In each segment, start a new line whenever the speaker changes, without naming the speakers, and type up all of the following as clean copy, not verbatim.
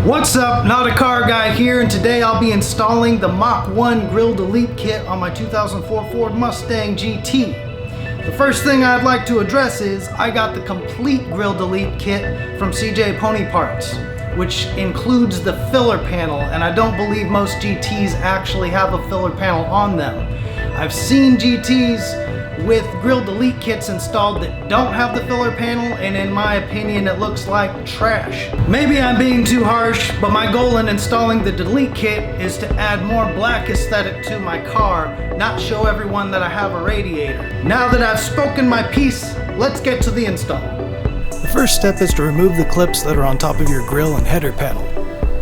What's up, not a car guy here, and today I'll be installing the Mach 1 Grille Delete Kit on my 2004 Ford Mustang GT. The first thing I'd like to address is I got the complete Grille Delete Kit from CJ Pony Parts, which includes the filler panel, and I don't believe most GTs actually have a filler panel on them. I've seen GTs with Grille Delete Kits installed that don't have the filler panel, and in my opinion it looks like trash. Maybe I'm being too harsh, but my goal in installing the Delete Kit is to add more black aesthetic to my car, not show everyone that I have a radiator. Now that I've spoken my piece, let's get to the install.
The first step is to remove the clips that are on top of your grille and header panel.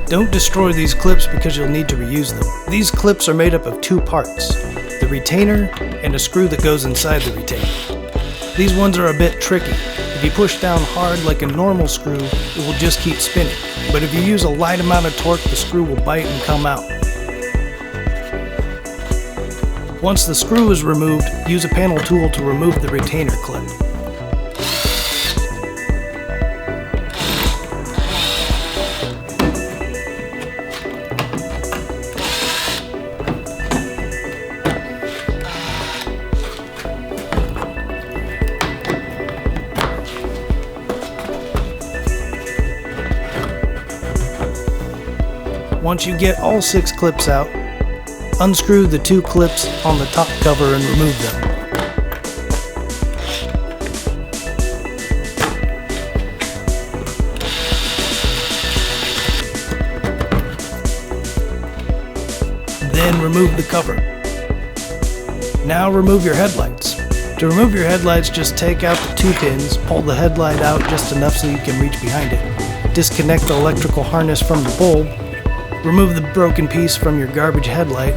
Don't destroy these clips because you'll need to reuse them. These clips are made up of two parts: the retainer and a screw that goes inside the retainer. These ones are a bit tricky. If you push down hard like a normal screw, it will just keep spinning. But if you use a light amount of torque, the screw will bite and come out. Once the screw is removed, use a panel tool to remove the retainer clip. Once you get all 6 clips out, unscrew the 2 clips on the top cover and remove them. Then remove the cover. Now remove your headlights. To remove your headlights, just take out the 2 pins, pull the headlight out just enough so you can reach behind it. Disconnect the electrical harness from the bulb. Remove the broken piece from your garbage headlight,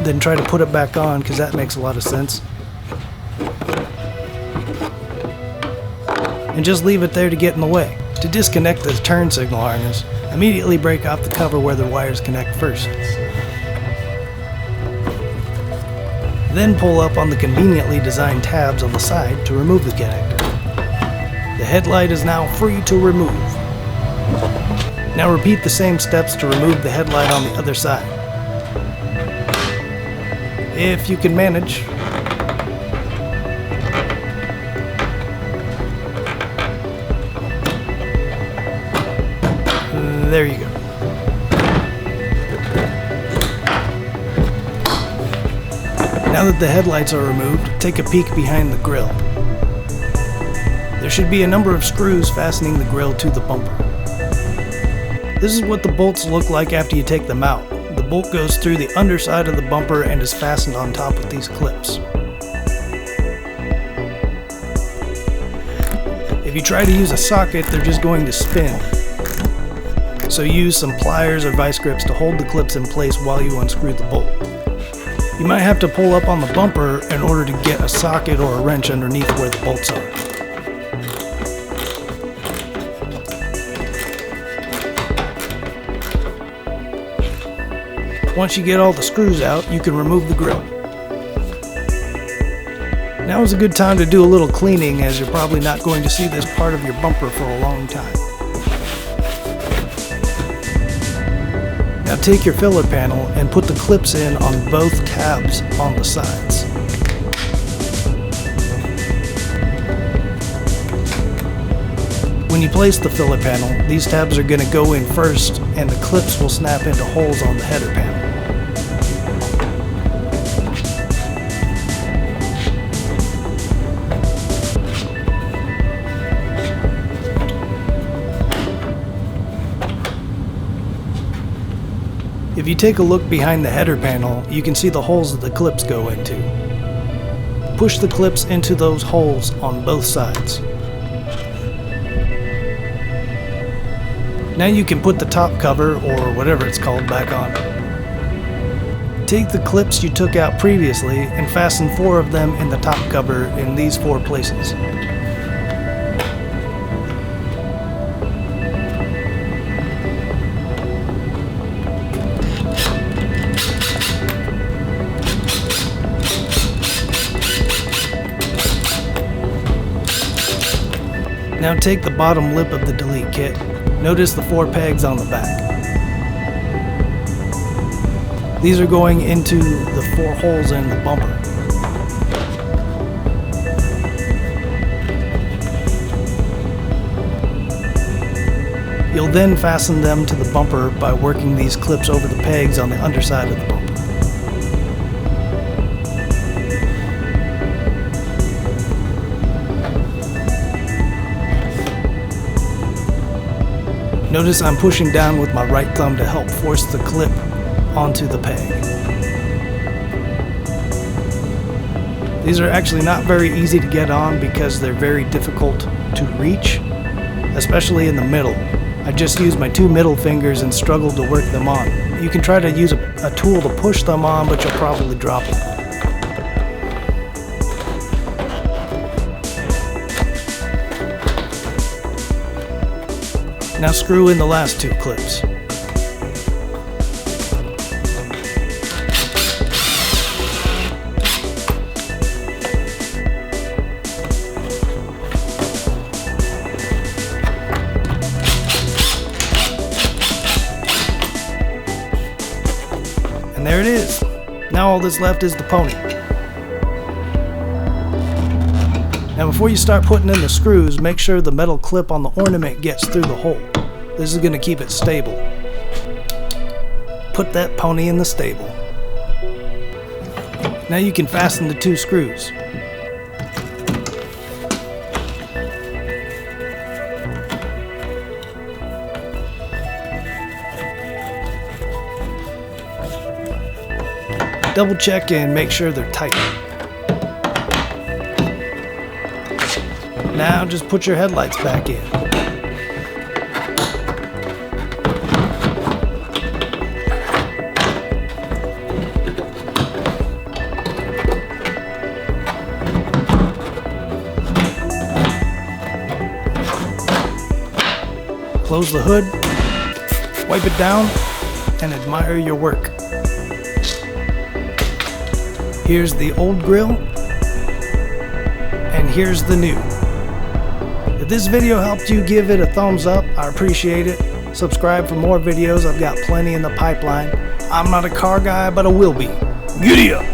then try to put it back on because that makes a lot of sense. And just leave it there to get in the way. To disconnect the turn signal harness, immediately break off the cover where the wires connect first. Then pull up on the conveniently designed tabs on the side to remove the connector. The headlight is now free to remove. Now repeat the same steps to remove the headlight on the other side. If you can manage. There you go. Now that the headlights are removed, take a peek behind the grille. There should be a number of screws fastening the grille to the bumper. This is what the bolts look like after you take them out. The bolt goes through the underside of the bumper and is fastened on top with these clips. If you try to use a socket, they're just going to spin. So use some pliers or vice grips to hold the clips in place while you unscrew the bolt. You might have to pull up on the bumper in order to get a socket or a wrench underneath where the bolts are. Once you get all the screws out, you can remove the grille. Now is a good time to do a little cleaning, as you're probably not going to see this part of your bumper for a long time. Now take your filler panel and put the clips in on both tabs on the sides. When you place the filler panel, these tabs are going to go in first, and the clips will snap into holes on the header panel. If you take a look behind the header panel, you can see the holes that the clips go into. Push the clips into those holes on both sides. Now you can put the top cover, or whatever it's called, back on. Take the clips you took out previously and fasten 4 of them in the top cover in these 4 places. Now take the bottom lip of the delete kit. Notice the 4 pegs on the back. These are going into the 4 holes in the bumper. You'll then fasten them to the bumper by working these clips over the pegs on the underside of the bumper. Notice I'm pushing down with my right thumb to help force the clip onto the peg. These are actually not very easy to get on because they're very difficult to reach, especially in the middle. I just used my 2 middle fingers and struggled to work them on. You can try to use a tool to push them on, but you'll probably drop them. Now screw in the last 2 clips. And there it is. Now all that's left is the pony. Now before you start putting in the screws, make sure the metal clip on the ornament gets through the hole. This is going to keep it stable. Put that pony in the stable. Now you can fasten the 2 screws. Double check and make sure they're tight. Now just put your headlights back in. Close the hood, wipe it down, and admire your work. Here's the old grill, and here's the new. If this video helped you, give it a thumbs up. I appreciate it. Subscribe for more videos. I've got plenty in the pipeline. I'm not a car guy, but I will be. Giddy up!